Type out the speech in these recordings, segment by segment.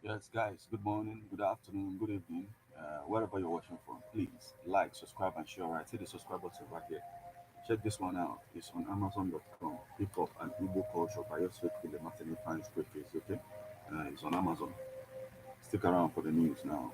Yes, guys, good morning, good afternoon, good evening, wherever you're watching from. Please like, subscribe, and share. Right, hit the subscribe button right here. Check this one out. It's on Amazon.com. Hip Hop and Igbo Culture by your faithfully Martin Fine Scriptures. Okay, it's on Amazon. Stick around for the news now.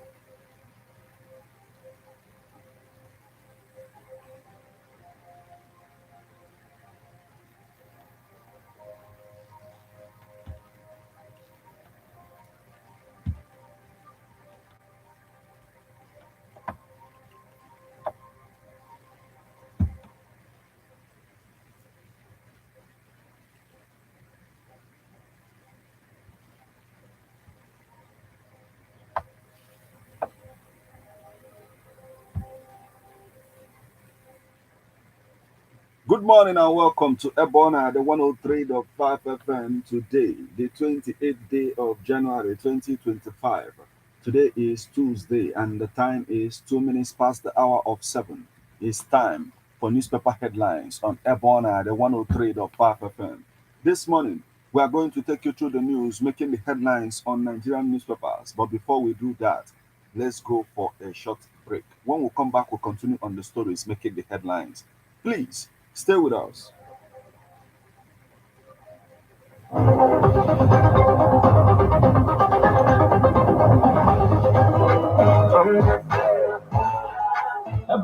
Good morning and welcome to Ebona, the 103.5 FM. Today, the 28th day of January 2025. Today is Tuesday and the time is 2 minutes past the hour of 7. It's time for newspaper headlines on Ebona, the 103.5 FM. This morning, we are going to take you through the news making the headlines on Nigerian newspapers. But before we do that, let's go for a short break. When we come back, we'll continue on the stories making the headlines. Please stay with us.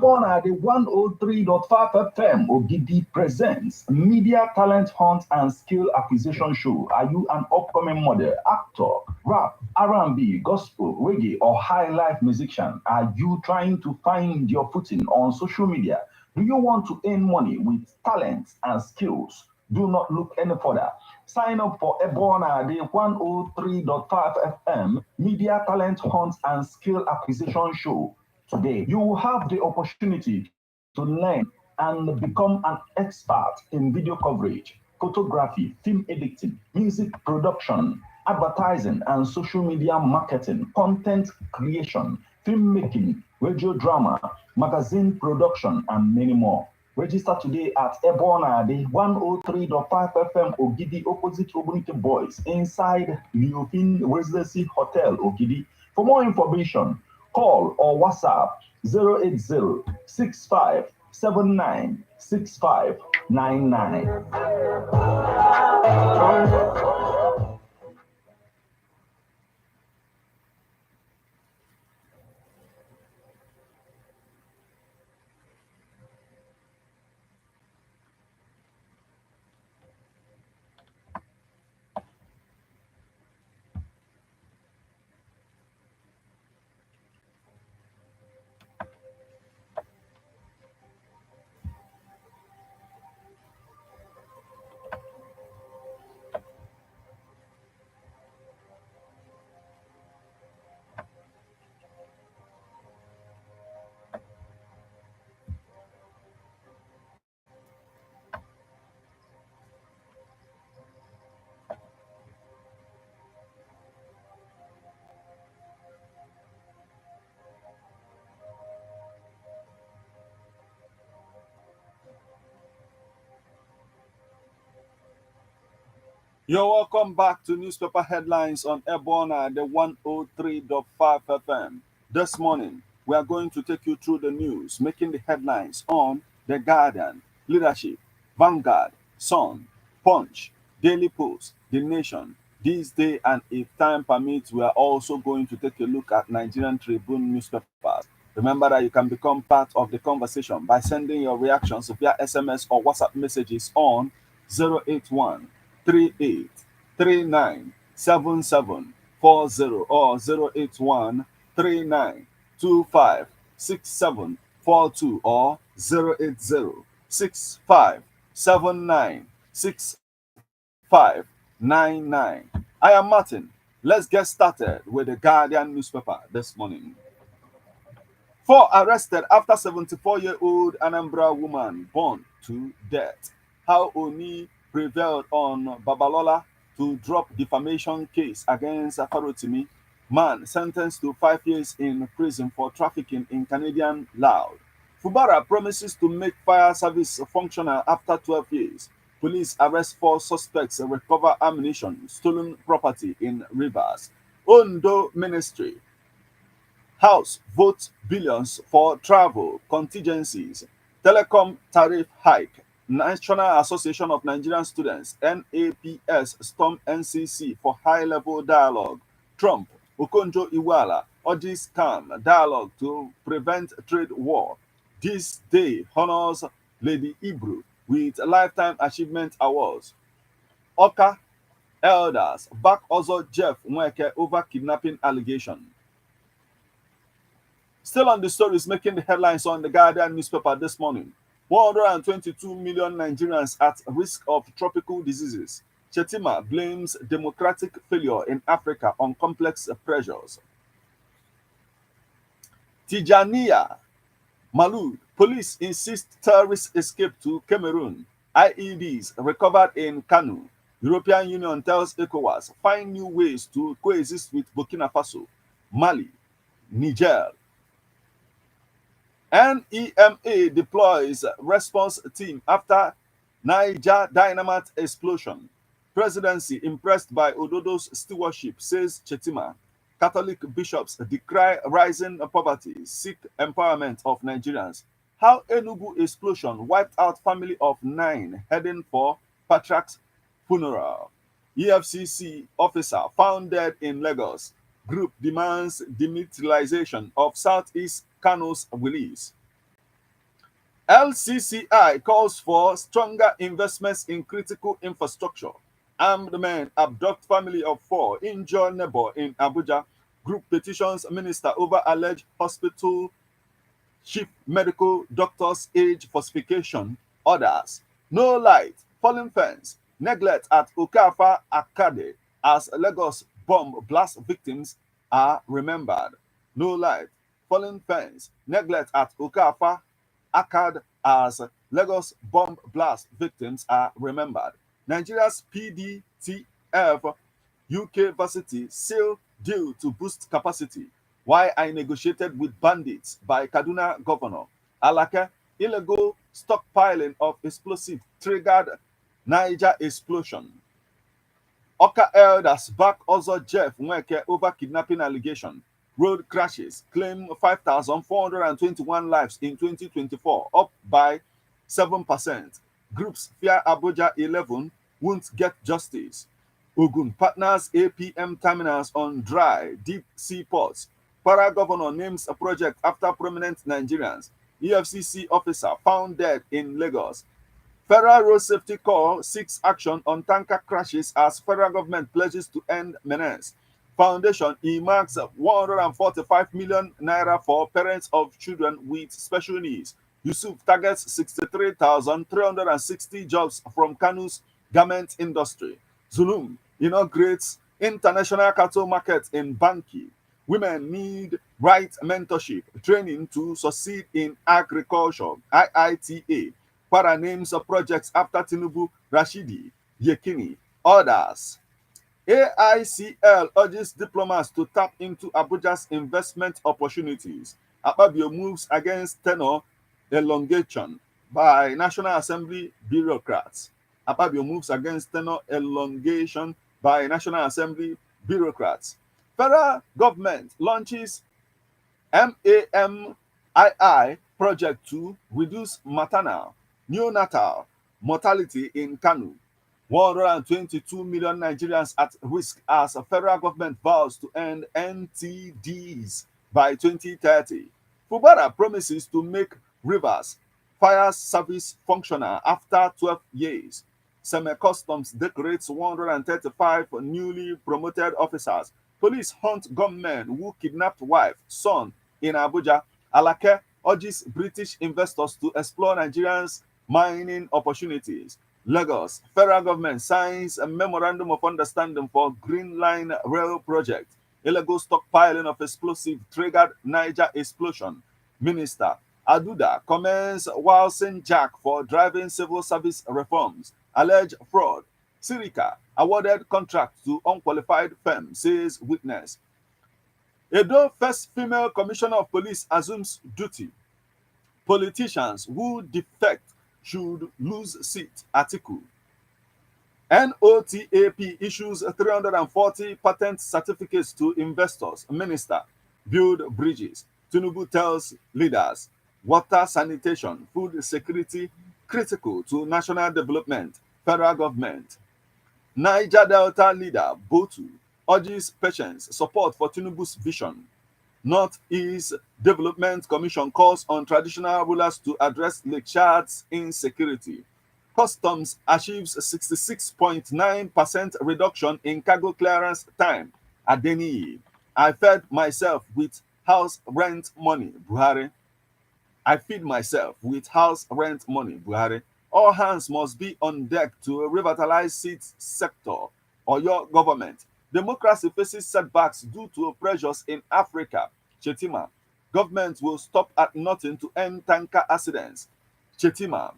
Born at the 103.5 FM, Ogidi presents Media Talent Hunt and Skill Acquisition Show. Are you an upcoming model, actor, rap, R&B, gospel, reggae, or high life musician? Are you trying to find your footing on social media? Do you want to earn money with talents and skills? Do not look any further. Sign up for Ebona, the 103.5 FM Media Talent Hunt and Skill Acquisition Show. Today, you will have the opportunity to learn and become an expert in video coverage, photography, film editing, music production, advertising and social media marketing, content creation, filmmaking, radio drama, magazine production, and many more. Register today at Ebona, the 103.5 FM Ogidi opposite Obunike Boys inside Leofin Residency Hotel Ogidi. For more information, call or WhatsApp 080 You're welcome back to newspaper headlines on Ebona, the 103.5 FM. This morning, we are going to take you through the news making the headlines on The Guardian, Leadership, Vanguard, Sun, Punch, Daily Post, The Nation. This day, and if time permits, we are also going to take a look at Nigerian Tribune newspapers. Remember that you can become part of the conversation by sending your reactions via SMS or WhatsApp messages on 081 38 397740 or 081 39256742 or 08065796599. I am Martin. Let's get started with the Guardian newspaper this morning. Four arrested after 74-year-old Anambra woman burned to death. How Oni prevailed on Babalola to drop defamation case against Farotimi. Man sentenced to 5 years in prison for trafficking in Canadian loud. Fubara promises to make fire service functional after 12 years. Police arrest four suspects and recover ammunition, stolen property in Rivers. Ondo Ministry. House votes billions for travel contingencies. Telecom tariff hike. National Association of Nigerian Students (NAPS) storm NCC for high-level dialogue. Trump, Okonjo-Iweala urges calm dialogue to prevent trade war. This day honors Lady Ibru with Lifetime Achievement Awards. Oka elders back also Jeff Nweke over kidnapping allegation. Still on the stories making the headlines on the Guardian newspaper this morning. 122 million Nigerians at risk of tropical diseases. Chetima blames democratic failure in Africa on complex pressures. Tijaniya Malud, police insist terrorists escape to Cameroon. IEDs recovered in Kanu. European Union tells ECOWAS find new ways to coexist with Burkina Faso, Mali, Niger. NEMA deploys response team after Niger dynamite explosion. Presidency impressed by Ododo's stewardship, says Chetima. Catholic bishops decry rising poverty, seek empowerment of Nigerians. How Enugu explosion wiped out family of 9 heading for Patriarch's funeral. EFCC officer found dead in Lagos. Group demands demilitarization of Southeast Kano's release. LCCI calls for stronger investments in critical infrastructure. Armed men abduct family of 4, injure neighbor in Abuja. Group petitions minister over alleged hospital chief medical doctor's age falsification. Others. No light, falling fence, neglect at Okafa Arcade as Lagos bomb blast victims are remembered. No light, falling fence, neglect at Okafa Arcade as Lagos bomb blast victims are remembered. Nigeria's PDTF UK varsity seal deal to boost capacity. Why I negotiated with bandits by Kaduna Governor. Alake, illegal stockpiling of explosive triggered Niger explosion. Oka elders back also Jeff Nweke over kidnapping allegation. Road crashes claim 5,421 lives in 2024, up by 7%. Groups fear Abuja 11 won't get justice. Ogun partners APM terminals on dry, deep sea ports. Para governor names a project after prominent Nigerians. EFCC officer found dead in Lagos. Federal Road Safety Corps seeks action on tanker crashes as federal government pledges to end menace. Foundation earmarks 145 million naira for parents of children with special needs. Yusuf targets 63,360 jobs from Kanu's garment industry. Zulum inaugurates international cattle market in Banki. Women need right mentorship training to succeed in agriculture. IITA. Para names of projects after Tinubu, Rashidi, Yekini, others. AICL urges diplomats to tap into Abuja's investment opportunities. Akpabio moves against tenure elongation by National Assembly bureaucrats. Akpabio moves against tenure elongation by National Assembly bureaucrats. Federal government launches MAMII project to reduce maternal, neonatal mortality in Kanu. 122 million Nigerians at risk as a federal government vows to end NTDs by 2030. Fubara promises to make rivers fire service functional after 12 years. Semi-Customs decorates 135 newly promoted officers. Police hunt gunmen who kidnapped wife, son in Abuja. Alake urges British investors to explore Nigerians' mining opportunities. Lagos, federal government signs a memorandum of understanding for Green Line Rail project. Illegal stockpiling of explosive triggered Niger explosion. Minister Aduda commends Wilson Jack for driving civil service reforms. Alleged fraud. Sirika awarded contract to unqualified firm, says witness. Edo first female commissioner of police assumes duty. Politicians who defect should lose seat. Article. NOTAP issues 340 patent certificates to investors. Minister, build bridges. Tinubu tells leaders, water sanitation, food security critical to national development. Federal government. Niger Delta leader Botu urges patience, support for Tinubu's vision. Northeast Development Commission calls on traditional rulers to address Lake Chad's insecurity. Customs achieves 66.9% reduction in cargo clearance time. Adeniyi, I fed myself with house rent money. Buhari, I feed myself with house rent money. Buhari, all hands must be on deck to revitalize seeds sector. Or your government. Democracy faces setbacks due to pressures in Africa. Chetima, government will stop at nothing to end tanker accidents. Chetima,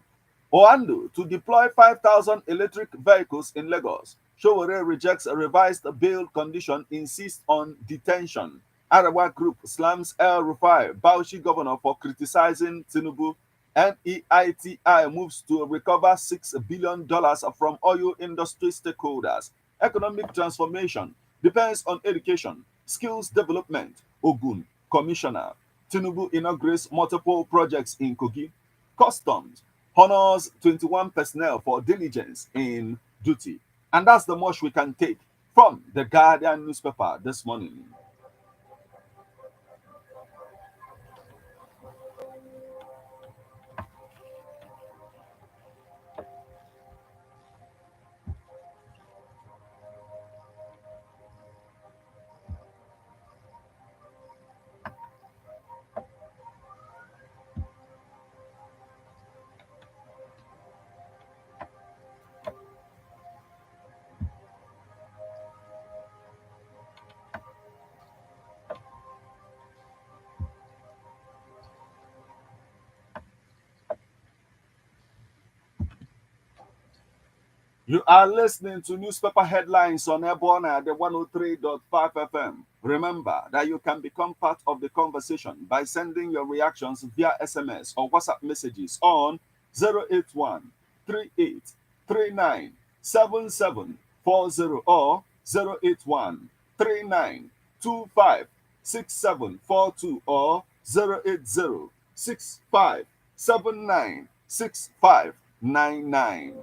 Oando to deploy 5,000 electric vehicles in Lagos. Showore rejects a revised bail condition, insists on detention. Arawa Group slams El Rufai, Bauchi governor, for criticizing Tinubu. NEITI moves to recover $6 billion from oil industry stakeholders. Economic transformation depends on education, skills development. Ogun, Commissioner. Tinubu inaugurates multiple projects in Kogi. Customs honors 21 personnel for diligence in duty. And that's the much we can take from the Guardian newspaper this morning. You are listening to newspaper headlines on Ebona, the 103.5 FM. Remember that you can become part of the conversation by sending your reactions via SMS or WhatsApp messages on 081 38 39 7740 or 081 39 25 6742 or 080 65 79 6599.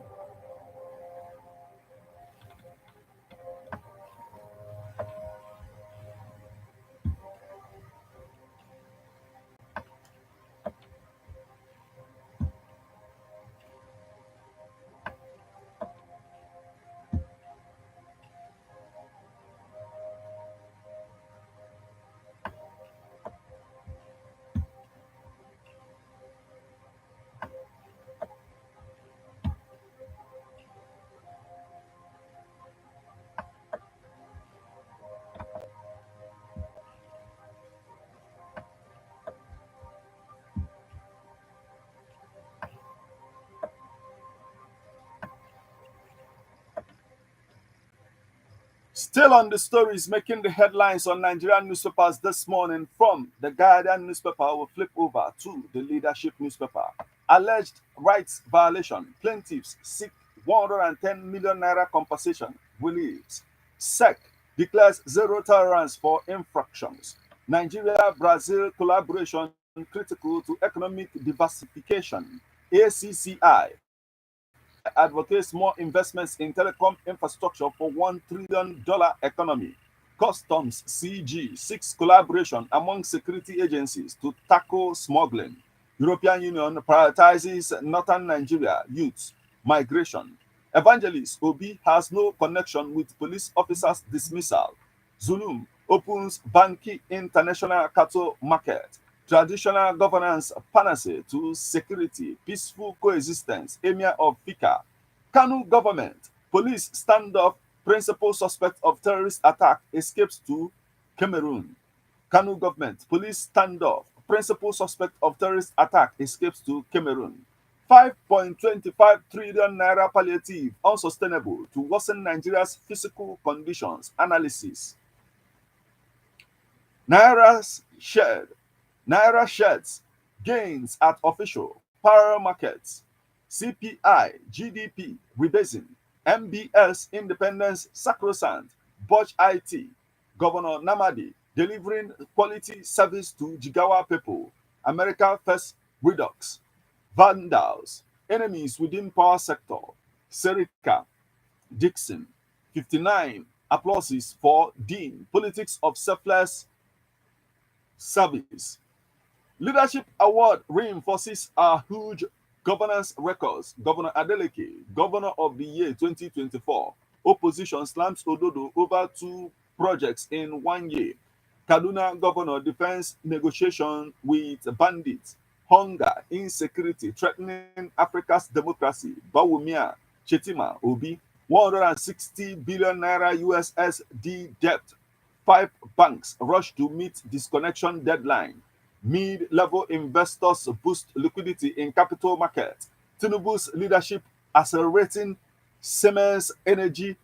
Still on the stories making the headlines on Nigerian newspapers this morning, from the Guardian newspaper, will flip over to the Leadership newspaper. Alleged rights violation. Plaintiffs seek 110 million naira compensation. Believes. SEC declares zero tolerance for infractions. Nigeria Brazil collaboration critical to economic diversification. ACCI advocates more investments in telecom infrastructure for $1 trillion economy. Customs CG seeks collaboration among security agencies to tackle smuggling. European Union prioritizes northern Nigeria youth migration. Evangelist Obi has no connection with police officers' dismissal. Zulum opens Banki International Cattle Market. Traditional governance panacea to security, peaceful coexistence, Emir of Fika. Kanu government, police standoff, principal suspect of terrorist attack escapes to Cameroon. Kanu government, police standoff, principal suspect of terrorist attack escapes to Cameroon. 5.25 trillion naira palliative unsustainable to worsen Nigeria's physical conditions. Analysis. Naira's shared Naira sheds gains at official parallel markets. CPI, GDP rebasing. MBS Independence Sacrosanct, Bosch IT, Governor Namadi delivering quality service to Jigawa people, America First Redux, Vandals, enemies within power sector, Serica, Dixon, 59 applauses for Dean, politics of selfless service. Leadership Award reinforces our huge governance records. Governor Adeleke, Governor of the Year 2024. Opposition slams Ododo over two projects in 1 year. Kaduna Governor defends negotiation with bandits. Hunger, insecurity threatening Africa's democracy. Bawumia, Chetima, Obi. 160 billion naira USSD debt. Five banks rush to meet disconnection deadline. Mid-level investors boost liquidity in capital markets. Tinubu's leadership accelerating Siemens energy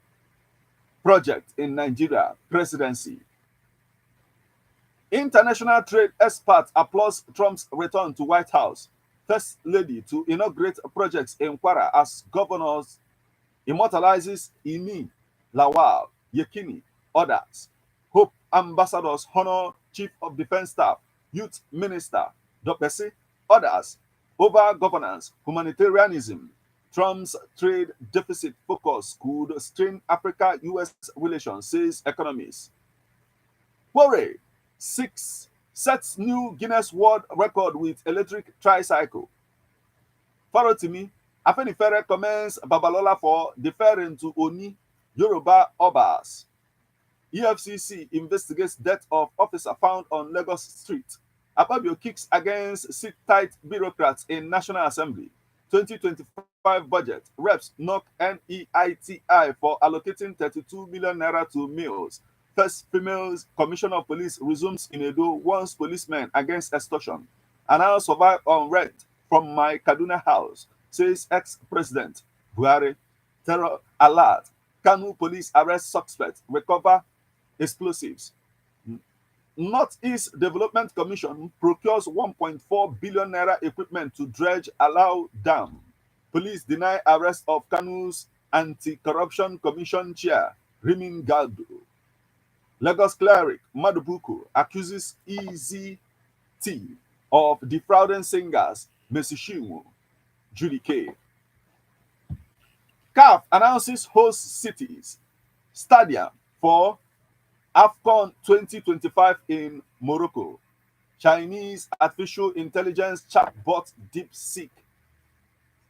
project in Nigeria presidency. International trade experts applause Trump's return to White House. First Lady to inaugurate projects in Kwara as governors immortalizes Ini, Lawal, Yekini, others. Hope ambassadors honor Chief of Defense Staff, Youth Minister, Dopesi, others. Over governance, humanitarianism, Trump's trade deficit focus could strain Africa-US relations, says economists. Worry, 6 sets new Guinness World Record with electric tricycle. Farotimi, Afenifere commends Babalola for deferring to Oni Yoruba Obas. EFCC investigates death of officer found on Lagos Street. Akpabio kicks against sit-tight bureaucrats in National Assembly. 2025 budget, reps knock NEITI for allocating 32 million naira to meals. First female commissioner of police resumes in Edo, warns policemen against extortion. And I'll survive on rent from my Kaduna house, says ex-president Buhari. Terror alert. Kanu police arrest suspect, recover explosives. Northeast Development Commission procures 1.4 billion naira equipment to dredge Allow Dam. Police deny arrest of Kanu's Anti-Corruption Commission chair, Rimin Galdo. Lagos cleric Madubuku accuses EZT of defrauding singers Mesishimu, Judy K. CAF announces host cities stadium for AFCON 2025 in Morocco. Chinese artificial intelligence chatbot DeepSeek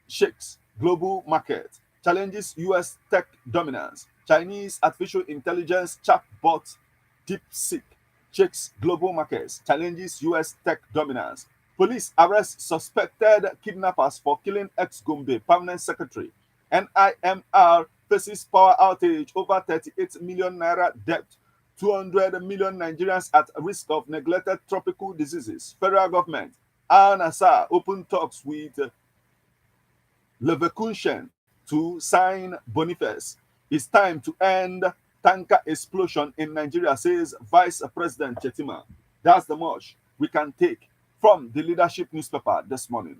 shakes global market, challenges US tech dominance. Chinese artificial intelligence chatbot DeepSeek shakes global markets, challenges US tech dominance. Police arrest suspected kidnappers for killing ex-Gombe permanent secretary. NIMR faces power outage over 38 million naira debt. 200 million Nigerians at risk of neglected tropical diseases. Federal government, Al-Nassar open talks with Leverkusen to sign Boniface. It's time to end tanker explosion in Nigeria, says Vice President Chetima. That's the much we can take from the leadership newspaper this morning.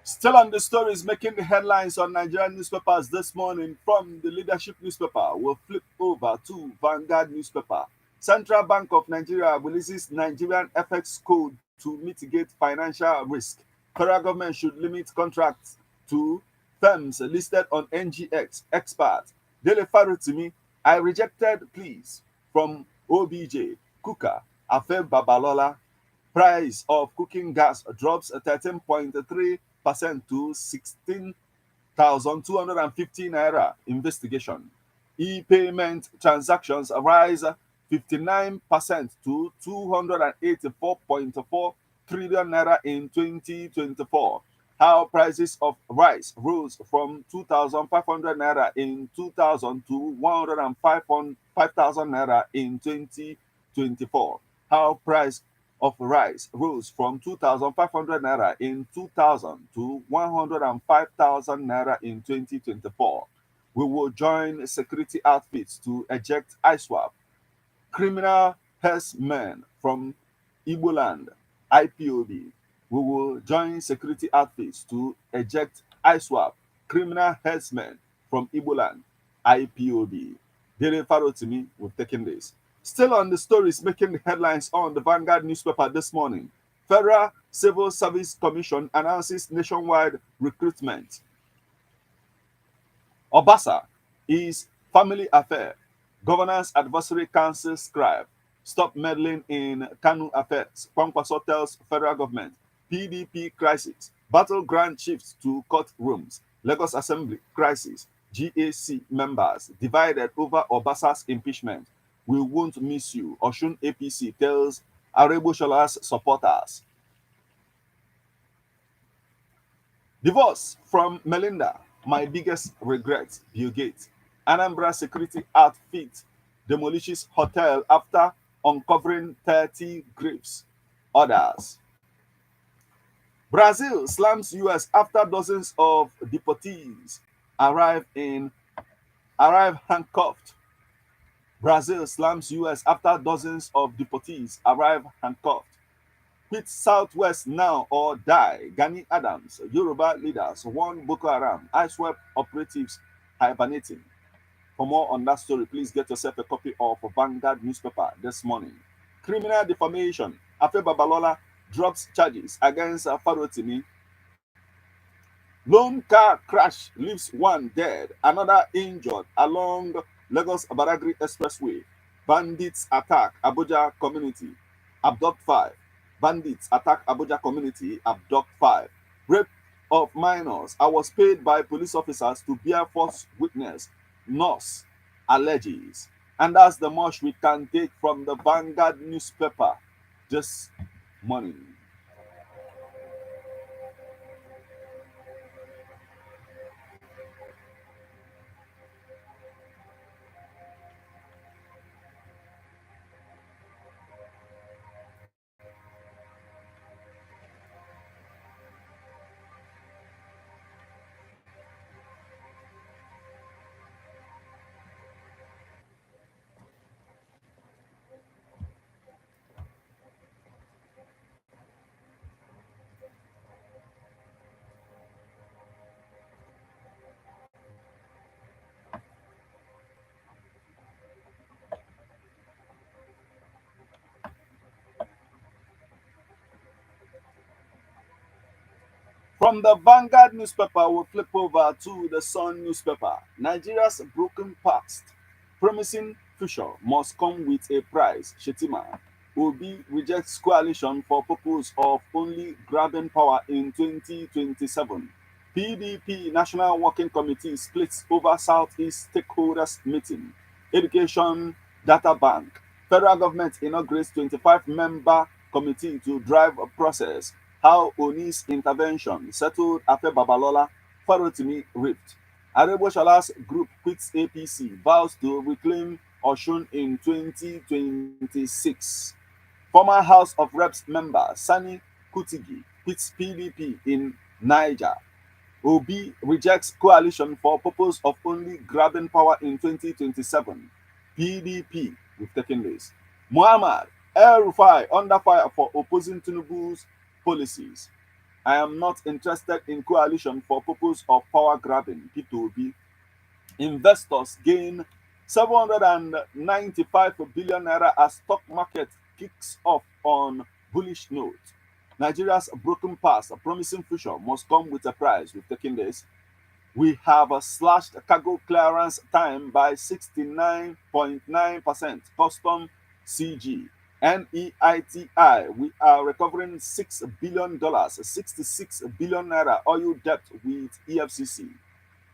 Still on the stories making the headlines on Nigerian newspapers this morning from the leadership newspaper, we'll flip over to Vanguard newspaper. Central Bank of Nigeria releases Nigerian FX code to mitigate financial risk. Federal government should limit contracts to firms listed on NGX. Expert Dele Farutimi, I rejected pleas from OBJ, Kuka, Afe Babalola. Price of cooking gas drops 13.3% to 16,250 naira. Investigation. E-payment transactions rise 59% to 284.4 trillion naira in 2024. How prices of rice rose from 2,500 naira in 2000 to 105,000 naira in 2024. How price of rice rose from 2,500 naira in 2000 to 105,000 naira in 2024. We will join security outfits to eject ISWAP criminal herdsmen from Igbo land, IPOB. We will join security outfits to eject ISWAP, criminal herdsmen from Igbo land, IPOB. Daily Farotimi, we've taken this. Still on the stories making the headlines on the Vanguard newspaper this morning. Federal Civil Service Commission announces nationwide recruitment. Obasa is family affair. Governance Advisory Council scribe. Stop meddling in Kanu affairs. Kwankwaso tells federal government. PDP crisis. Battleground shifts to courtrooms. Lagos Assembly crisis. GAC members divided over Obasa's impeachment. We won't miss you. Oshun APC tells Arebo Shola's supporters. Divorce from Melinda, my biggest regret, Bill Gates. Anambra security outfit demolishes hotel after uncovering 30 graves. Others. Brazil slams US after dozens of deportees arrive handcuffed. Brazil slams US after dozens of deportees arrive handcuffed. Quit Southwest now or die. Gani Adams, Yoruba leaders warn Boko Haram. ISWAP operatives hibernating. For more on that story, please get yourself a copy of Vanguard newspaper this morning. Criminal defamation. Afe Babalola drops charges against Farotimi. Lone car crash leaves one dead, another injured along Lagos Badagry Expressway. Bandits attack Abuja community. Abduct five. Bandits attack Abuja community. Abduct five. Rape of minors. I was paid by police officers to bear false witness. Nurse alleges. And that's the much we can take from the Vanguard newspaper this morning. From the Vanguard newspaper, we'll flip over to the Sun newspaper. Nigeria's broken past, promising future must come with a price. Shetima Obi rejects coalition for purpose of only grabbing power in 2027. PDP National Working Committee splits over Southeast stakeholders meeting. Education data bank. Federal government inaugurates 25-member committee to drive a process. How Oni's intervention settled Afe Babalola, Farotimi rift. Areboshala's group quits APC, vows to reclaim Oshun in 2026. Former House of Reps member Sani Kutigi quits PDP in Niger. Obi rejects coalition for purpose of only grabbing power in 2027. PDP, we've taken this. Muhammad El Rufai under fire for opposing Tinubu's policies. I am not interested in coalition for purpose of power grabbing. Peter Obi. Investors gain 795 billion naira as stock market kicks off on bullish note. Nigeria's broken past, a promising future must come with a price. We've taken this. We have slashed cargo clearance time by 69.9%. Custom CG. NEITI, we are recovering $6 billion, 66 billion naira oil debt with EFCC.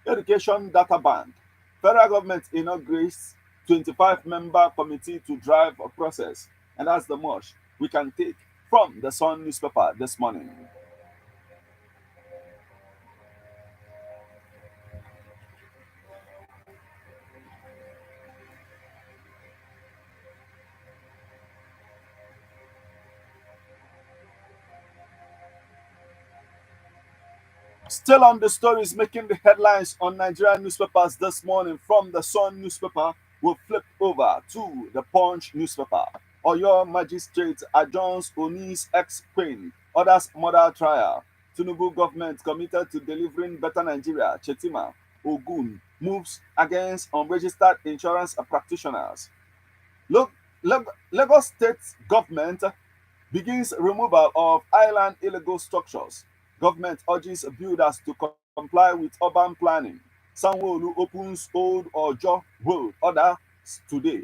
Education Data Bank. Federal government inaugurates 25-member committee to drive a process. And that's the much we can take from the Sun newspaper this morning. Still on the stories making the headlines on Nigerian newspapers this morning from the Sun newspaper, we'll flip over to the Punch newspaper. Oyo magistrate adjourns Oni's ex-queen, others murder trial. Tinubu government committed to delivering better Nigeria. Chetima, Ogun moves against unregistered insurance practitioners. Look, Lagos State government begins removal of island illegal structures. Government urges builders to comply with urban planning. Sanwo-Olu opens Old Ojo Road order today.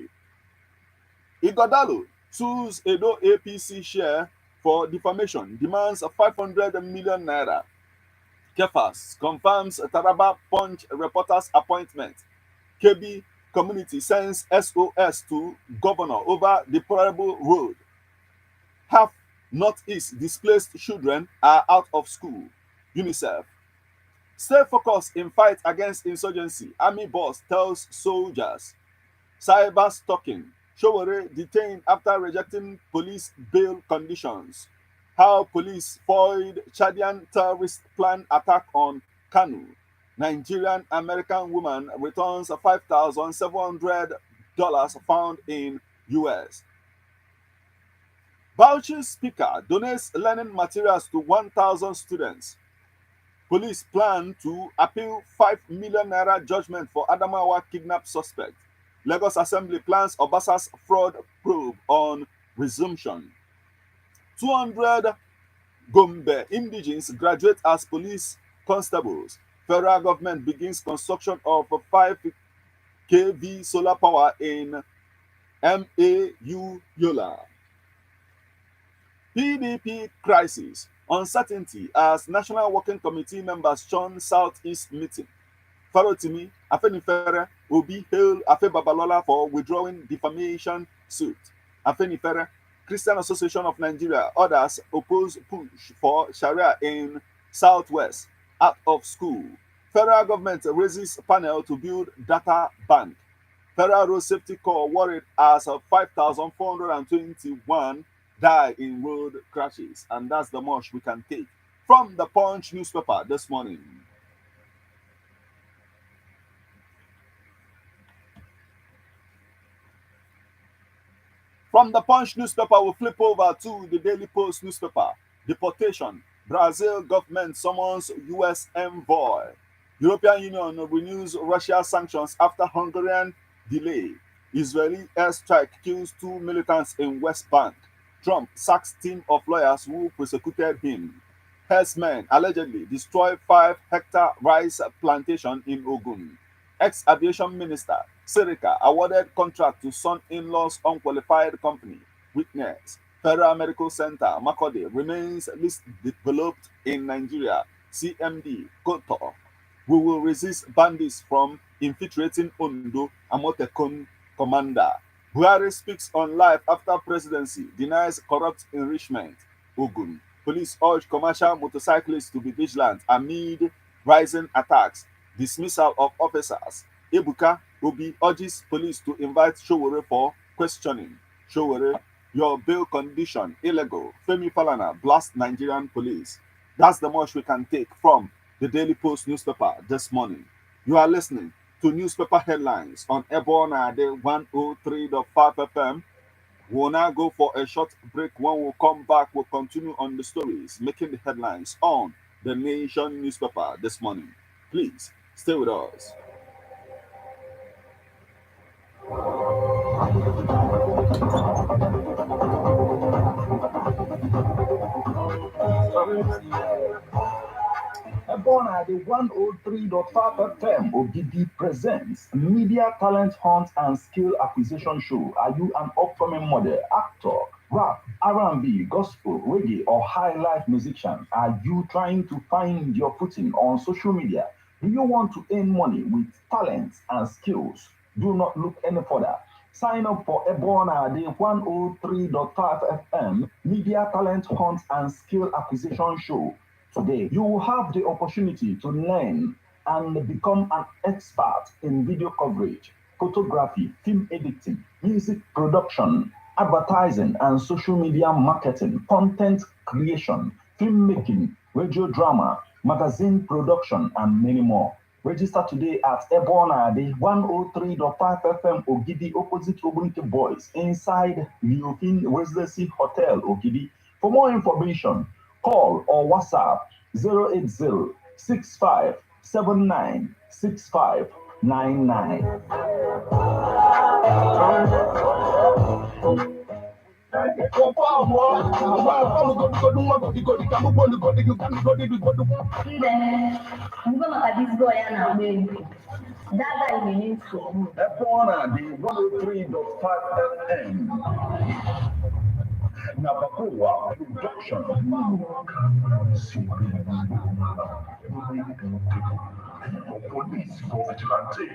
Ighodalo sues Edo APC share for defamation, demands 500 million naira. Kefas confirms Taraba Punch reporter's appointment. KB community sends SOS to governor over deplorable road. Half Northeast displaced children are out of school. UNICEF. Stay focused in fight against insurgency. Army boss tells soldiers. Cyber stalking. Showore detained after rejecting police bail conditions. How police foiled Chadian terrorist planned attack on Kanu. Nigerian American woman returns $5,700 found in US. Bauchi speaker donates learning materials to 1,000 students. Police plan to appeal 5 million naira judgment for Adamawa kidnap suspect. Lagos Assembly plans Obasa's fraud probe on resumption. 200 Gombe indigenes graduate as police constables. Federal government begins construction of 5 kV solar power in MAU Yola. PDP crisis, uncertainty as National Working Committee members shun Southeast meeting. Farotimi, Afenifere, Obi hail Afe Babalola for withdrawing defamation suit. Afenifere, Christian Association of Nigeria, others oppose push for Sharia in Southwest, out of school. Federal government raises panel to build data bank. Federal Road Safety Corps worried as 5,421 die in road crashes. And that's the much we can take from the Punch newspaper this morning. From the Punch newspaper, we'll flip over to the Daily Post newspaper. Deportation. Brazil government summons US envoy. European Union renews Russia sanctions after Hungarian delay. Israeli airstrike kills 2 militants in West Bank. Trump sacks team of lawyers who persecuted him. Herdsmen allegedly destroy 5-hectare rice plantation in Ogun. Ex-aviation minister Sirika awarded contract to son-in-law's unqualified company. Witness Federal Medical Center Makode remains least developed in Nigeria. CMD Koto. We will resist bandits from infiltrating Ondo Amotekun commander. Buhari speaks on life after presidency, denies corrupt enrichment. Ogun. Police urge commercial motorcyclists to be vigilant amid rising attacks. Dismissal of officers. Ebuka Obi urges police to invite Showore for questioning. Showore, your bail condition illegal. Femi Falana blast Nigerian police. That's the much we can take from the Daily Post newspaper this morning. You are listening to newspaper headlines on Ebona de 103.5 FM. We'll now go for a short break. When we come back, we'll continue on the stories making the headlines on the Nation newspaper this morning. Please stay with us. Born at the 103.5 FM ODD presents Media Talent Hunt and Skill Acquisition Show. Are you an upcoming model, actor, rap, R&B, gospel, reggae, or high life musician? Are you trying to find your footing on social media? Do you want to earn money with talents and skills? Do not look any further. Sign up for Ebona, the 103.5 FM Media Talent Hunt and Skill Acquisition Show. Today, you will have the opportunity to learn and become an expert in video coverage, photography, film editing, music production, advertising and social media marketing, content creation, filmmaking, radio drama, magazine production, and many more. Register today at Ebona, the 103.5 FM Ogidi, opposite Obunike Boys, inside Leofin Residency Hotel, Ogidi. For more information, call or WhatsApp 080 65 79 6599. Ngoma kabisa yana mwengu. Dada imeninso. Ebona, the 103.5 FM. Nabakoa production. Police for vigilante.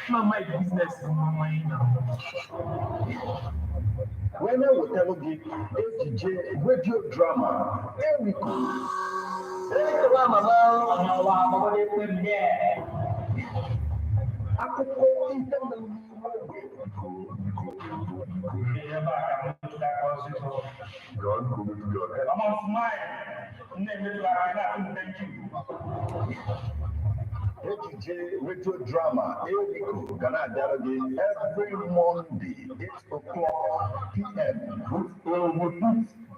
My business. When I will tell you, AJ radio drama, Erico. AJ radio drama, Erico, Ghana Dialogue every Monday, 8 o'clock p.m. with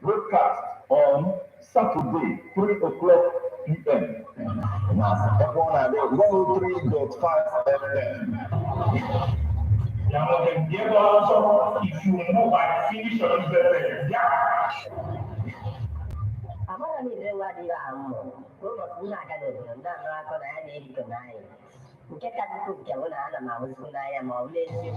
broadcast on Saturday, 3 o'clock p.m. Now, Ebona 103.5 FM. If you move and finish your business, Amara ni lewa di amo. Ngoma kuna kada nda na ko na ni dito nai. Nke ka ku ke wala na ma wusu na ya ma ule si.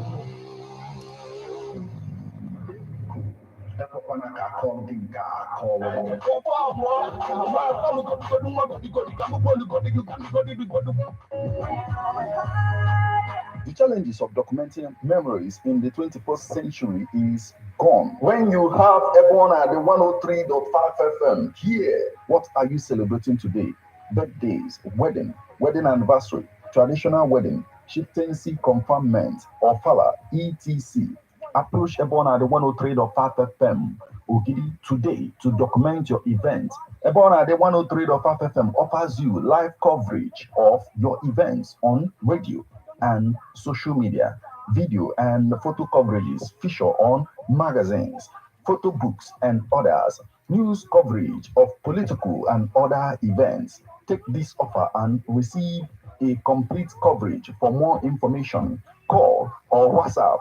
The challenges of documenting memories in the 21st century is gone. When you have Ebona, the 103.5 FM, here, what are you celebrating today? Birthdays, wedding anniversary, traditional wedding, chieftaincy conferment, or fala, etc. Approach Ebona, the 103.5 FM, Ogidi, today to document your event. Ebona, the 103.5 FM offers you live coverage of your events on radio and social media, video and photo coverages feature on magazines, photo books, and others, news coverage of political and other events. Take this offer and receive a complete coverage. For more information, call or WhatsApp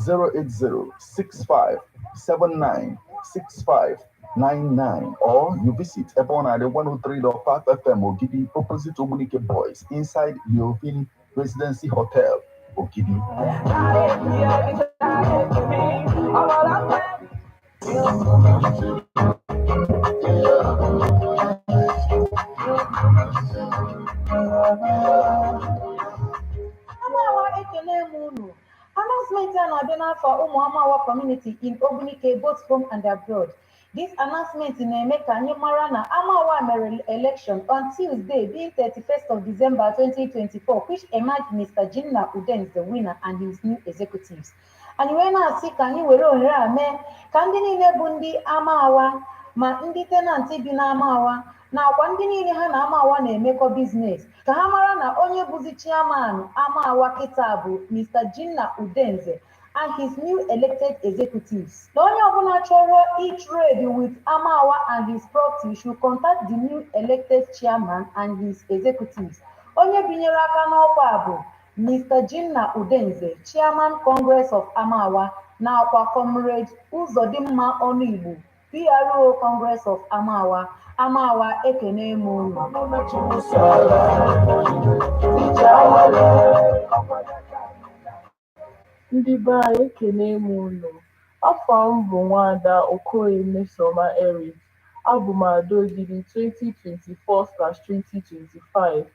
080 65 79 6599 or you visit Ebona the 103.5 FM Ogidi opposite Obunike Boys inside Leofin Residency Hotel Ogidi. Announcement na for Umuamawa community in Obunike, both home and abroad. This announcement in Emeka Anyamara na Amawa mere election on Tuesday, being 31st of December 2024, which emerged Mr. Jinna Udens the winner and his new executives. And when I see can you were ame kandini ne bundi Amawa ma ndi tenanti bi na Amawa na akwa ndị niile ha na Amawa na-emekọ biznes ka ha mara na onye bụzi chairman Amawa kịta bụ Mr. Jinna Udenze and his new elected executives. Na onye ọbụla chọrọ e-trade with Amawa and his property should contact the new elected chairman and his executives. Onye binyere aka n'ọkwa bụ Mr. Jinna Udenze, Chairman Congress of Amawa, na akwa Comrade Uzodimma Onigbo, PRO Congress of Amawa. Amawa ekene m unu. Ndị be anyị ekene m unu. Afọ m bụ Nwaada Okoye Mmesoma Eric. Abụ m Adaogidi 2024/2025.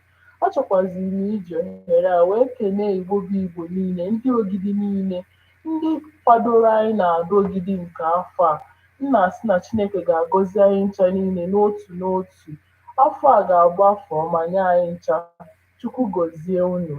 achọkwaziri m iji ohere a wee kenee Igbo bụ Igbo niile, ndị Ogidi niile, ndị kwadoro anyị na-ada Ogidi nke afọ a. M na-asị na Chineke ga-agọzi anyị ncha niile n'otu n'otu. Afọ a ga-abụ afọ ọma nye anyị ncha. Chukwu gọzie unu.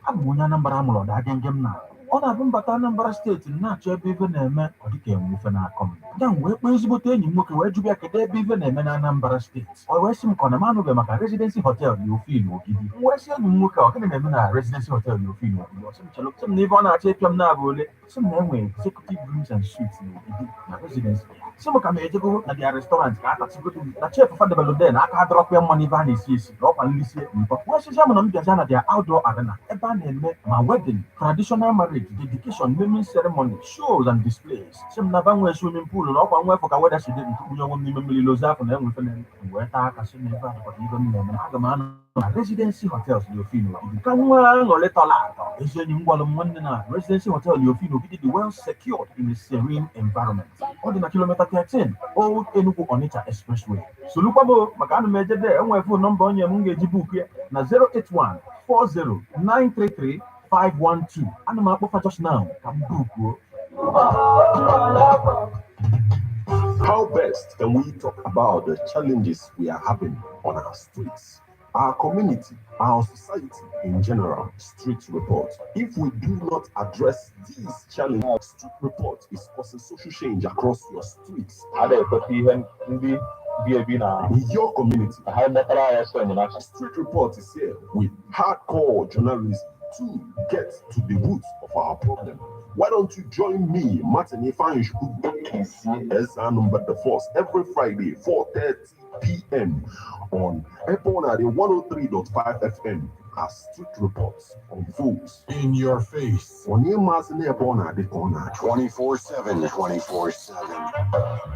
Abụ m onye Anambra mụrụ ọda agenge m na ọ na-abụ mbata Anambra steeti na-achọ ebe ife na-eme ọ dịka enwe ife na-akọ m ya wee kpọọ ezigbote enyi m nwoke wee jụbịa kedu ebe ife na-eme na Anambra steeti. O wee sị m ka ọ na m anụbe maka Residency Hotel dị ofe Ilo Ogidi. M wee sị enyi m nwoke ọ gịnị na-eme na Residency Hotel dị ofe Ilo Ogidi. Ọ sị m chelụ sị m na ife ọ na-achọ ịpịa m na-abụ ole sị m na enwe executive rooms and suites na Ogidi na Residency. Sị m ka m ejego na dia restaurant ka atachigodo na chef fadebelode na aka adọrọkwa ya mmanụ ife a na-esi esi na ọkwa nri sie mpọ. Wee sịsịa m na m bịaja na dia outdoor arena ebe a na-eme ma wedding, traditional marriage, dedication, naming ceremony, shows and displays. Some na banwe swimming pool na ọkwa nwefu ka weda shide ntukunye onwe n'ime mmiri lozi afọ na enwe ife na wee taa aka sị na ebe a dịkwata ife m na-eme aga m anọ na Residency Hotels dị ofe Ilo Ogidi ka nwa aṅụrị tọla atọ. Ezi enyi m gwalụ m nwanne na Residency Hotel dị ofe Ilo Ogidi dị well secured in a serene environment. Ọ dị na kilomita 13 Old Enugu Onitsha Expressway. Solukwa m maka ana m ejede enwe fon nọmba onye m ga-eji buku ya na 081 40 512. Ana m akpọfa just now ka m bukuo. How best can we talk about the challenges we are having on our streets, our community, our society in general? Street report. If we do not address these challenges, street report is causing social change across your streets. In your community, Street Report is here with hardcore journalism to get to the roots of our problem. Why don't you join me, Martin, as our number the force every Friday, 4:30 p.m. on Epona 103.5 FM as Street Reports on Fools in your face. On your Martin Epona the corner 24/7, 24/7.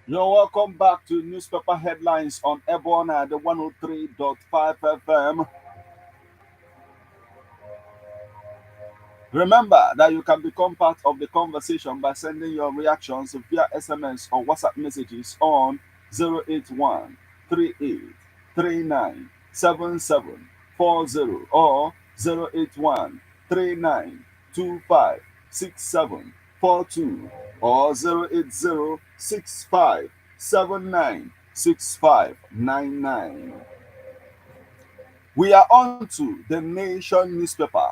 You're welcome back to Newspaper Headlines on Airborne at the 103.5 FM. Remember that you can become part of the conversation by sending your reactions via SMS or WhatsApp messages on 081 38 39 7740 or 081 39 25 6742 or 080 65 79 6599. We are on to the Nation newspaper.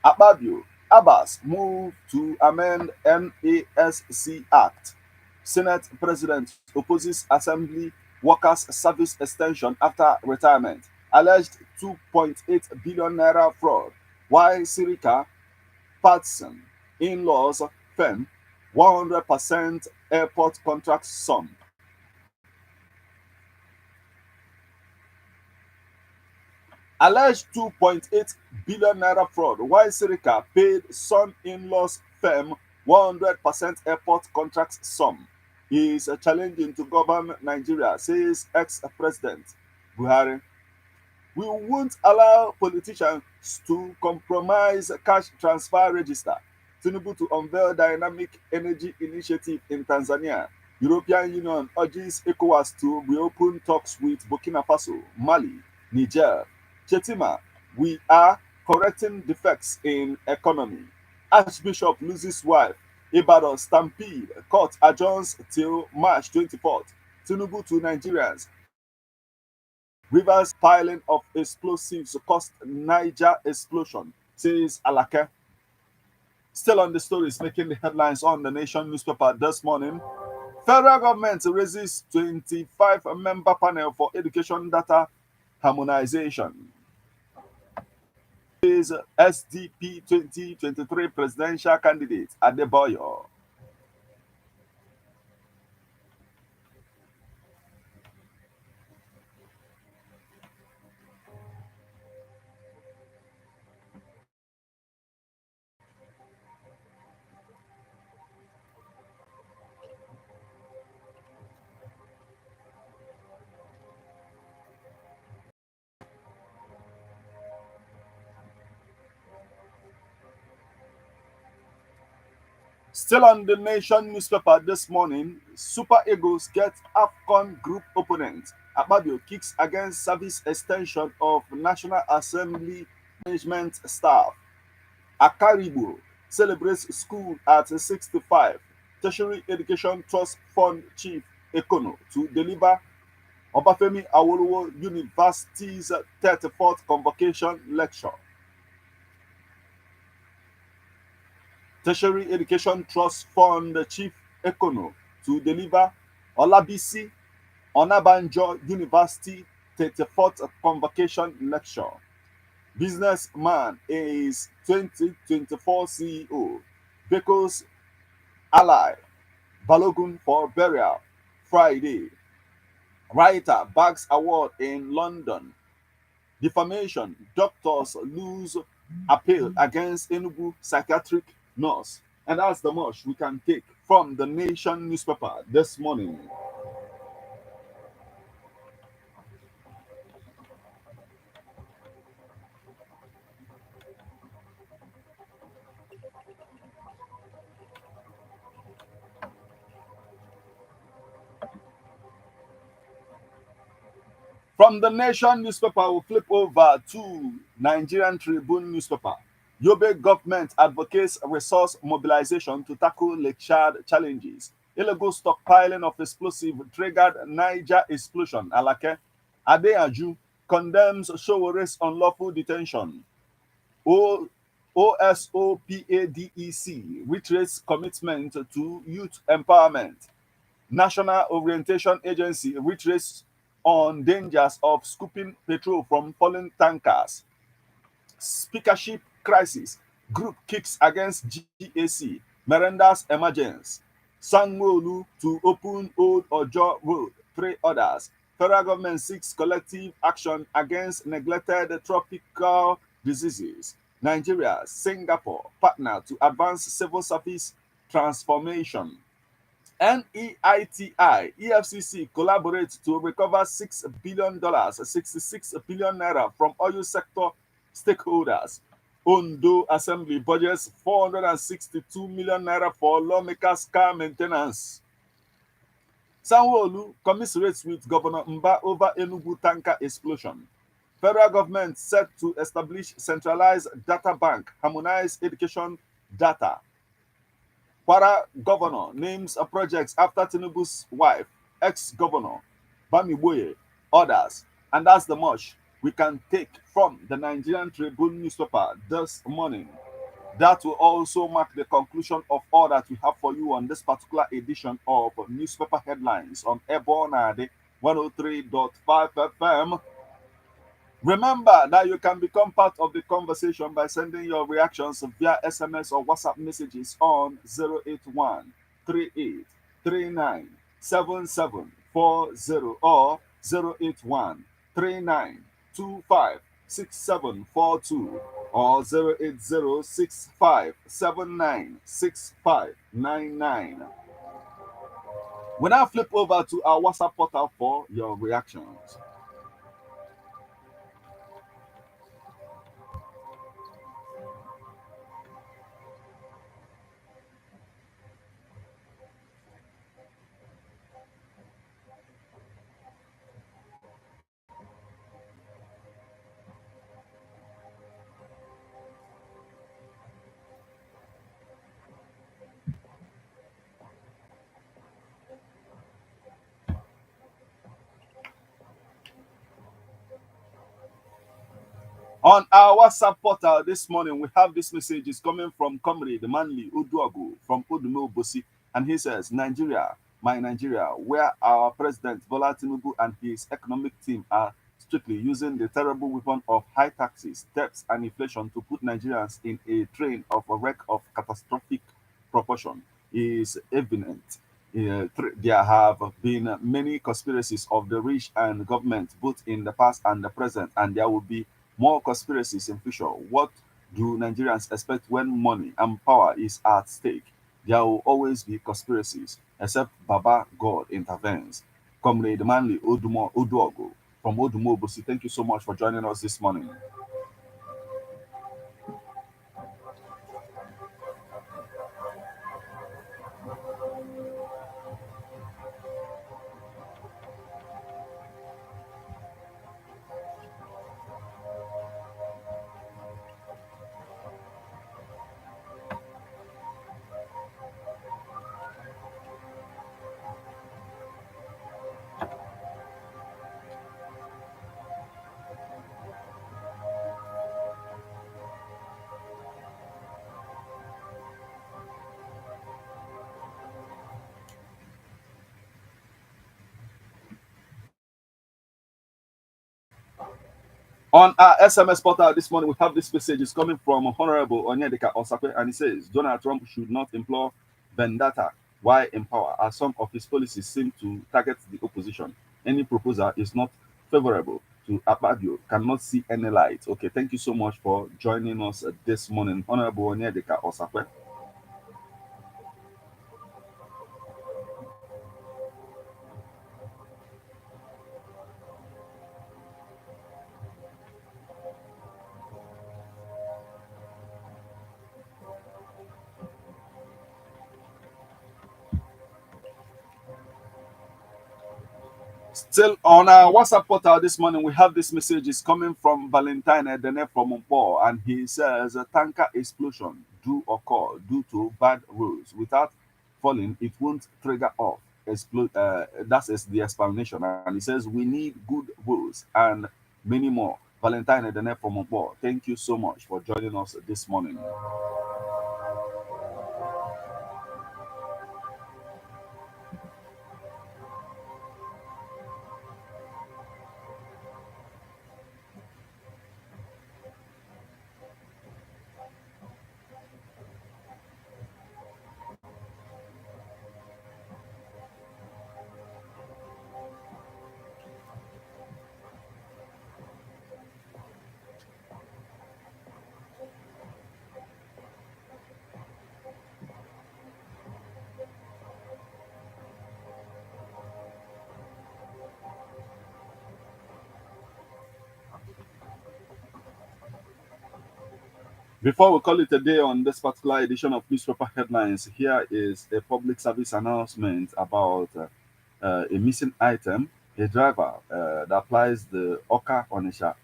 Akpabio Abbas moved to amend NASC Act. Senate President opposes Assembly Workers Service extension after retirement. Alleged 2.8 billion naira fraud. Why Sirika Patson in-laws firm 100% airport contract sum. Alleged 2.8 billion naira fraud. Why Sirika paid son-in-law's firm 100% airport contract sum is challenging to govern Nigeria, says ex-president Buhari. We won't allow politicians to compromise cash transfer register. Tinubu to unveil dynamic energy initiative in Tanzania. European Union urges ECOWAS to reopen talks with Burkina Faso, Mali, Niger. Chetima, we are correcting defects in economy. Archbishop loses wife. Ibadan stampede. Court adjourns till March 24th. Tinubu to Nigerians. Rivers piling of explosives caused Niger explosion, says Alake. Still on the stories making the headlines on the Nation newspaper this morning. Federal government raises 25-member panel for education data harmonization. Is SDP 2023 presidential candidate Adebayo. Still on the Nation newspaper this morning, Super Eagles get AFCON group opponent. Akpabio kicks against service extension of National Assembly management staff. Akaribo celebrates school at 65. Tertiary Education Trust Fund Chief Econo to deliver Obafemi Awolowo University's 34th convocation lecture. Tertiary Education Trust Fund Chief Econo to deliver Olabisi Onabanjo University 34th Convocation Lecture. Businessman is 2024 CEO. Vehicles Ally Balogun for burial Friday. Writer bags award in London. Defamation. Doctors lose appeal against Enugu psychiatric nurse. And that's the much we can take from the Nation newspaper this morning. From the Nation newspaper, we'll flip over to Nigerian Tribune newspaper. Yobe government advocates resource mobilization to tackle Lake Chad challenges. Illegal stockpiling of explosive triggered Niger explosion. Alake Adeaju condemns Showore's unlawful detention. O OSOPADEC reiterates commitment to youth empowerment. National Orientation Agency reiterates on dangers of scooping petrol from falling tankers. Speakership crisis. Group kicks against GAC. Merenda's emergence. Sanwo-Olu to open Old Ojo Road. Three others. Federal government seeks collective action against neglected tropical diseases. Nigeria, Singapore partner to advance civil service transformation. NEITI, EFCC collaborate to recover $6 billion, 66 billion naira from oil sector stakeholders. Ondo Assembly budgets 462 million naira for lawmakers' car maintenance. Sanwo-Olu commiserates with Governor Mba over Enugu tanker explosion. Federal government set to establish centralized data bank, harmonize education data. Kwara governor names projects after Tinubu's wife, ex-governor Bamiboye, others. And that's the much we can take from the Nigerian Tribune newspaper this morning. That will also mark the conclusion of all that we have for you on this particular edition of newspaper headlines on Airborne 103.5 FM. Remember that you can become part of the conversation by sending your reactions via SMS or WhatsApp messages on 081 38 39 7740 or 081 39 25 6742 or 08065796599. We now flip over to our WhatsApp portal for your reactions. On our WhatsApp portal this morning, we have this message is coming from Comrade Manly Uduagu from Odumo Bosi, and he says, Nigeria, my Nigeria, where our President Bola Tinubu and his economic team are strictly using the terrible weapon of high taxes, debts, and inflation to put Nigerians in a train of a wreck of catastrophic proportion is evident. There have been many conspiracies of the rich and government, both in the past and the present, and there will be more conspiracies in future. What do Nigerians expect when money and power is at stake? There will always be conspiracies, except Baba God intervenes. Comrade Manly Oduogo from Odumo Obosi, thank you so much for joining us this morning. On our SMS portal this morning, we have this message. It's coming from Honorable Onyedika Osakwe, and it says Donald Trump should not implore vendetta while in power, as some of his policies seem to target the opposition. Any proposal is not favorable to Abadio, cannot see any light. Okay, thank you so much for joining us this morning, Honorable Onyedika Osakwe. Still on our WhatsApp portal this morning, we have this message is coming from Valentine Edene from Mpo, and he says a tanker explosion do occur due to bad roads. Without falling, it won't trigger off. That is the explanation. And he says we need good roads and many more. Valentine Edene from Mpo, thank you so much for joining us this morning. Before we call it a day on this particular edition of Newspaper Headlines, here is a public service announcement about a missing item. A driver that applies the Oka Onisha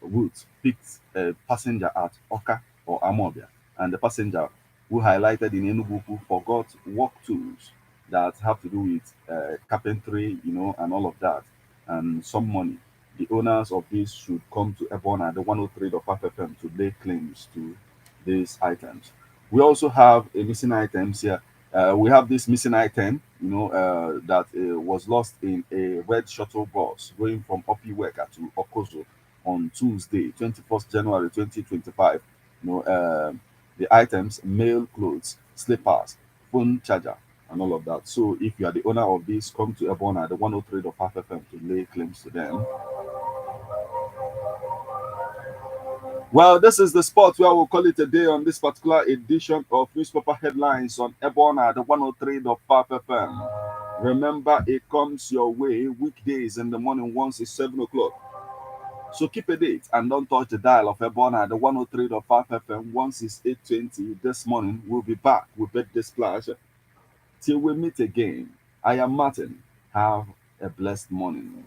route picked a passenger at Oka or Amobia, and the passenger who highlighted in Enugu forgot work tools that have to do with carpentry, and all of that, and some money. The owners of this should come to Ebona, the 103.5 FM, to lay claims to these items. We also have a missing items here. We have this missing item, that was lost in a red shuttle bus going from Opiweka to Okozo on Tuesday, 21st January 2025. The items, male clothes, slippers, phone charger, and all of that. So if you are the owner of this, come to Ebona, the 103.5 FM, to lay claims to them. Well, this is the spot where we'll call it a day on this particular edition of Newspaper Headlines on Ebona, the 103.5 FM. Remember, it comes your way weekdays in the morning once it's 7 o'clock. So keep a date and don't touch the dial of Ebona, the 103.5 FM once it's 8:20 this morning. We'll be back with Birthday Splash. Till we meet again, I am Martin. Have a blessed morning.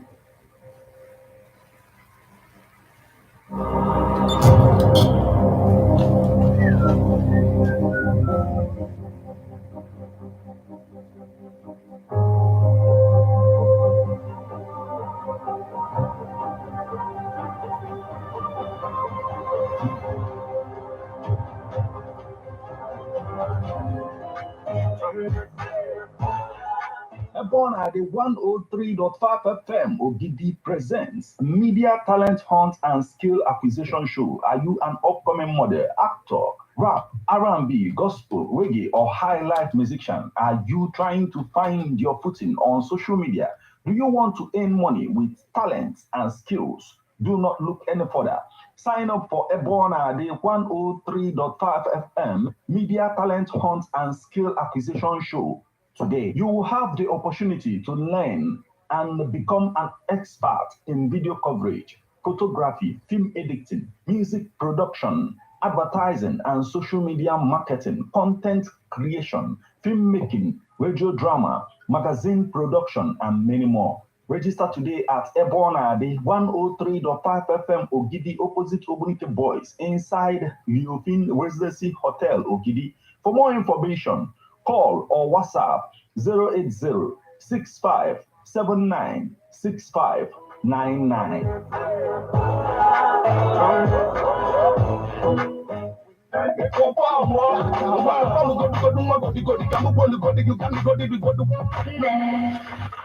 Ebona, the 103.5 FM Ogidi presents Media Talent Hunt and Skill Acquisition Show. Are you an upcoming model, actor, rap, R&B, gospel, reggae, or high life musician? Are you trying to find your footing on social media? Do you want to earn money with talents and skills? Do not look any further. Sign up for Ebona, the 103.5 FM Media Talent Hunt and Skill Acquisition Show. Today, you will have the opportunity to learn and become an expert in video coverage, photography, film editing, music production, advertising and social media marketing, content creation, filmmaking, radio drama, magazine production, and many more. Register today at Ebona, the 103.5 FM Ogidi, opposite Obunike Boys, inside Leofin Residency Hotel, Ogidi. For more information, call or WhatsApp 080 65 79 65 99.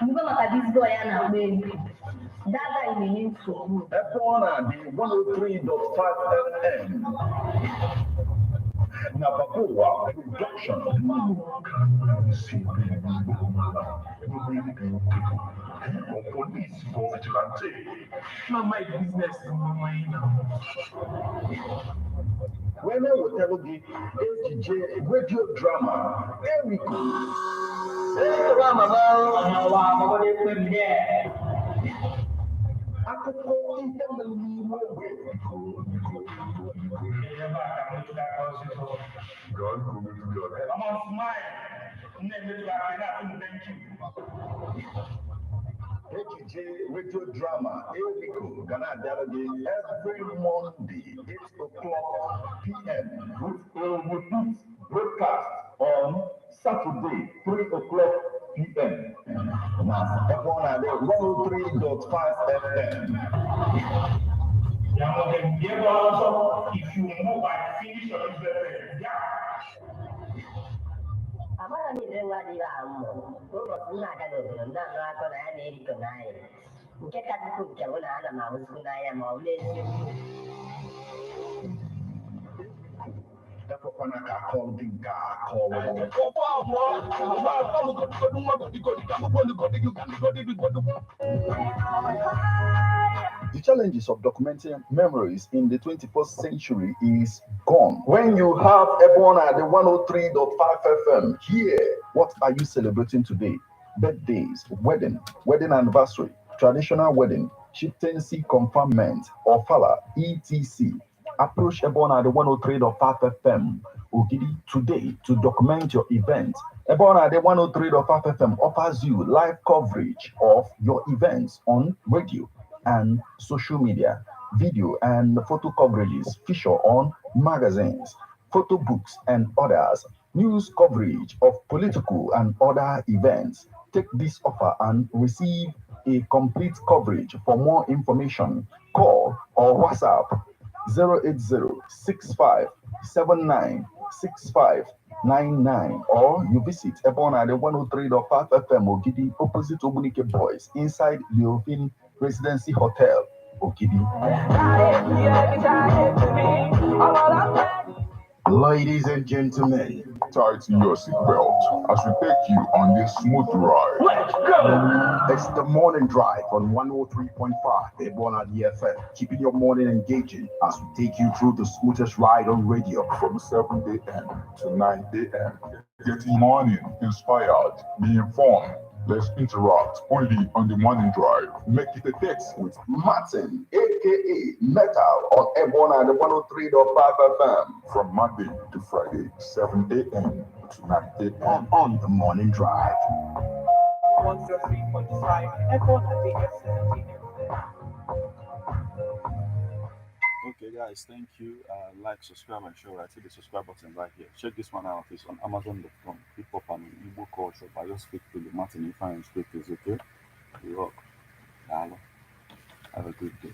Mgbe maka this boy ya na-agba egwu. Dada na-enye nsogbu. Ebona, the 103.5 FM. Nabakowa Production. Police for vigilante. Not my business. When I will tell you HJ radio drama, there we go. Akụkọ ihe mere n'ime ogbe. I'm on smile. HJ radio drama, Eriko, Ghana Dialogue, every Monday, 8 o'clock p.m. with broadcast on Saturday, 3 o'clock p.m. Now, Ebona, the 103.5 FM. If you move and finish your business, Amara m ire nwa adịghị amụ. Ụbọchị m na-aga n'obodo m na-anụ akọ na ya na-erikọ n'anya. Nke ka dịkwa nke bụ na ana m ahụzikwu n'anya ma ọ bụ n'eziokwu. Ekwekwala ka akọọ dị nke a akọọ. The challenges of documenting memories in the 21st century is gone. When you have Ebona at the 103.5 FM, here, what are you celebrating today? Birthdays, wedding anniversary, traditional wedding, chieftaincy conferment, or fala, etc. Approach Ebona at the 103.5 FM Ogidi today to document your event. Ebona at the 103.5 FM offers you live coverage of your events on radio and social media, video and photo coverages, feature on magazines, photo books and others, news coverage of political and other events. Take this offer and receive a complete coverage. For more information, call or WhatsApp 080-6579-6599 or you visit Ebona at the 103.5 FM Ogidi, opposite Obunike Boys, inside Leofin Residency Hotel, Ogidi. Ladies and gentlemen, Tighten your seatbelt as we take you on this smooth ride. let's go! It's the morning drive on 103.5 Ebona DFM, keeping your morning engaging as we take you through the smoothest ride on radio. From 7 a.m. to 9 a.m. Getting morning inspired, be informed. Let's interact only on the morning drive. Make it a text with Martin, aka Metal, on Ebona at the 103.5 FM. from Monday to Friday, 7 a.m. to 9 a.m. on the morning drive. 103.5 Ebona DFM. Okay, guys, thank you. Like, subscribe, and share. I see the subscribe button right here. Check this one out. It's on Amazon.com. Hip hop and Igbo culture. But just speak to the Martin if I speak is okay. You rock. Hello. Have a good day.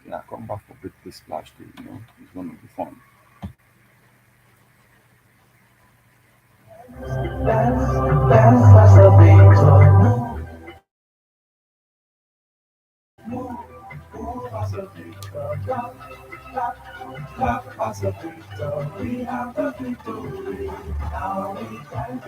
Yeah, come back for Birthday Splash Day. You know, it's gonna be fun. That's Dance as a victor. Move as a victor. Clap as a victor. We have the victory. Now we can